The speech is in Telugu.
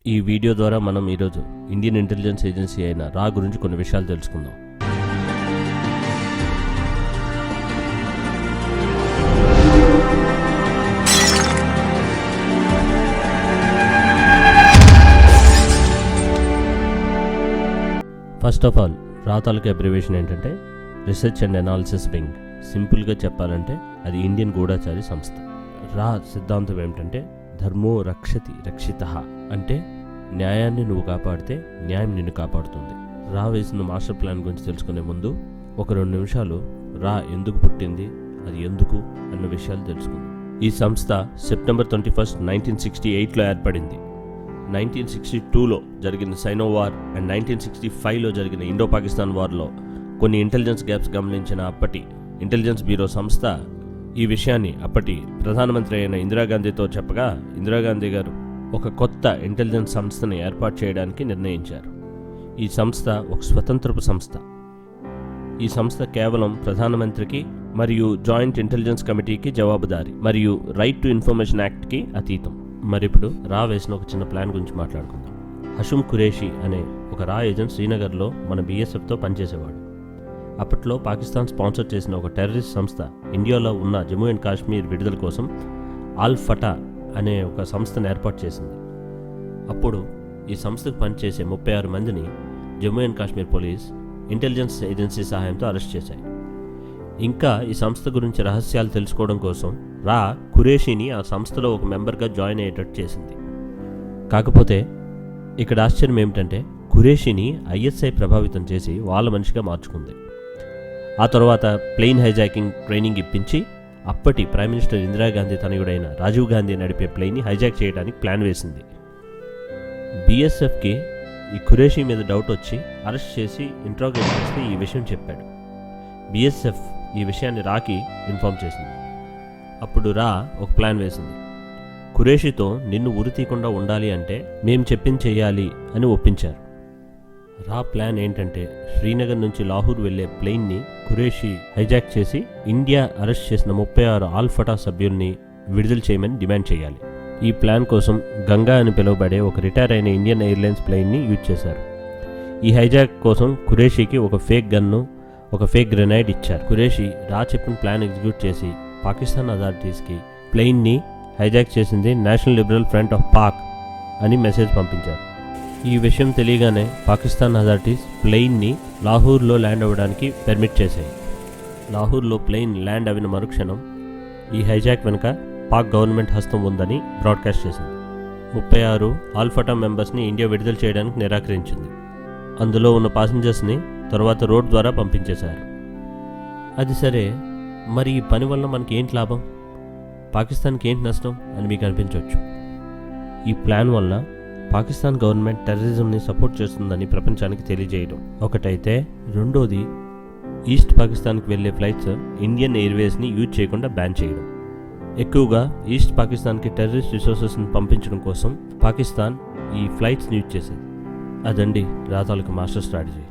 ఈ వీడియో ద్వారా మనం ఈరోజు ఇండియన్ ఇంటెలిజెన్స్ ఏజెన్సీ అయిన రా గురించి కొన్ని విషయాలు తెలుసుకుందాం. ఫస్ట్ ఆఫ్ ఆల్ రా తాలూకా అబ్రివేషన్ ఏంటంటే రీసెర్చ్ అండ్ అనాలిసిస్ వింగ్. సింపుల్గా చెప్పాలంటే అది ఇండియన్ గూఢచారి సంస్థ. రా సిద్ధాంతం ఏమిటంటే ధర్మో రక్షతి రక్షితః, అంటే న్యాయాన్ని నువ్వు కాపాడితే న్యాయం నిన్ను కాపాడుతుంది. రా వేసిన మాస్టర్ ప్లాన్ గురించి తెలుసుకునే ముందు ఒక 2 నిమిషాలు రా ఎందుకు పుట్టింది, అది ఎందుకు అన్న విషయాలు తెలుసుకుందాం. ఈ సంస్థ సెప్టెంబర్ 21, 1968లో ఏర్పడింది. 1962లో జరిగిన సైనో వార్ అండ్ 1965లో జరిగిన ఇండో పాకిస్తాన్ వార్లో కొన్ని ఇంటెలిజెన్స్ గ్యాప్స్ గమనించిన అప్పటి ఇంటెలిజెన్స్ బ్యూరో సంస్థ ఈ విషయాన్ని అప్పటి ప్రధానమంత్రి అయిన ఇందిరాగాంధీతో చెప్పగా ఇందిరాగాంధీ గారు ఒక కొత్త ఇంటెలిజెన్స్ సంస్థని ఏర్పాటు చేయడానికి నిర్ణయించారు. ఈ సంస్థ ఒక స్వతంత్రపు సంస్థ. ఈ సంస్థ కేవలం ప్రధానమంత్రికి మరియు జాయింట్ ఇంటెలిజెన్స్ కమిటీకి జవాబుదారీ మరియు రైట్ టు ఇన్ఫర్మేషన్ యాక్ట్కి అతీతం. మరిప్పుడు రా వేసిన ఒక చిన్న ప్లాన్ గురించి మాట్లాడుకుందాం. హషుమ్ ఖురేషీ అనే ఒక రా ఏజెంట్ శ్రీనగర్లో మన BSFతో పనిచేసేవాడు. అప్పట్లో పాకిస్తాన్ స్పాన్సర్ చేసిన ఒక టెర్రరిస్ట్ సంస్థ ఇండియాలో ఉన్న జమ్మూ అండ్ కాశ్మీర్ విడుదల కోసం ఆల్ ఫటా అనే ఒక సంస్థను ఏర్పాటు చేసింది. అప్పుడు ఈ సంస్థకు పనిచేసే 36 మందిని Jammu and Kashmir police intelligence agency సహాయంతో అరెస్ట్ చేశాయి. ఇంకా ఈ సంస్థ గురించి రహస్యాలు తెలుసుకోవడం కోసం రా ఖురేషీని ఆ సంస్థలో ఒక మెంబర్గా జాయిన్ అయ్యేటట్టు చేసింది. కాకపోతే ఇక్కడ ఆశ్చర్యం ఏమిటంటే ఖురేషీని ISI ప్రభావితం చేసి వాళ్ళ మనిషిగా మార్చుకుంది. ఆ తర్వాత ప్లేన్ హైజాకింగ్ ట్రైనింగ్ ఇప్పించి అప్పటి ప్రైమ్ మినిస్టర్ ఇందిరాగాంధీ తనయుడైన రాజీవ్ గాంధీ నడిపే ప్లేన్ని హైజాక్ చేయడానికి ప్లాన్ వేసింది. BSFకి ఈ ఖురేషీ మీద డౌట్ వచ్చి అరెస్ట్ చేసి ఇంట్రాగేట్ చేస్తే ఈ విషయం చెప్పాడు. BSF ఈ విషయాన్ని రాకి ఇన్ఫార్మ్ చేసింది. అప్పుడు రా ఒక ప్లాన్ వేసింది. ఖురేషీతో నిన్ను ఉరి తీయకుండా ఉండాలి అంటే మేం చెప్పింది చెయ్యాలి అని ఒప్పించారు. రా ప్లాన్ ఏంటంటే శ్రీనగర్ నుంచి లాహూర్ వెళ్లే ప్లేన్ని ఖురేషీ హైజాక్ చేసి ఇండియా అరెస్ట్ చేసిన 36 ఆల్ ఫటా సభ్యుల్ని విడుదల చేయమని డిమాండ్ చేయాలి. ఈ ప్లాన్ కోసం గంగా అని పిలువబడే ఒక రిటైర్ అయిన ఇండియన్ ఎయిర్లైన్స్ ప్లేన్ని యూజ్ చేశారు. ఈ హైజాక్ కోసం ఖురేషీకి ఒక ఫేక్ గన్ను, ఒక ఫేక్ గ్రెనైడ్ ఇచ్చారు. ఖురేషీ రా చెప్పిన ప్లాన్ ఎగ్జిక్యూట్ చేసి పాకిస్తాన్ అథారిటీస్కి ప్లేన్ని హైజాక్ చేసింది national liberal front of Pak అని మెసేజ్ పంపించారు. ఈ విషయం తెలియగానే పాకిస్తాన్ అథారిటీస్ ప్లేన్ని లాహూర్లో ల్యాండ్ అవ్వడానికి పర్మిట్ చేశాయి. లాహూర్లో ప్లేన్ ల్యాండ్ అయిన మరుక్షణం ఈ హైజాక్ వెనుక పాక్ గవర్నమెంట్ హస్తం ఉందని బ్రాడ్కాస్ట్ చేసింది. 36 ఆల్ఫటా మెంబర్స్ని ఇండియా విడుదల చేయడానికి నిరాకరించింది. అందులో ఉన్న పాసింజర్స్ని తర్వాత రోడ్ ద్వారా పంపించేశారు. అది సరే, మరి ఈ పని వల్ల మనకి ఏంటి లాభం, పాకిస్తాన్కి ఏంటి నష్టం అని మీకు అనిపించవచ్చు. ఈ ప్లాన్ వల్ల పాకిస్తాన్ గవర్నమెంట్ టెర్రరిజంని సపోర్ట్ చేస్తుందని ప్రపంచానికి తెలియజేయడం ఒకటైతే, రెండోది ఈస్ట్ పాకిస్తాన్కి వెళ్ళే ఫ్లైట్స్ ఇండియన్ ఎయిర్వేస్ని యూజ్ చేయకుండా బ్యాన్ చేయడం. ఎక్కువగా ఈస్ట్ పాకిస్తాన్కి టెర్రరిస్ట్ రిసోర్సెస్ని పంపించడం కోసం పాకిస్తాన్ ఈ ఫ్లైట్స్ని యూజ్ చేసేది. అదండి రా తాలూకా మాస్టర్ స్ట్రాటజీ.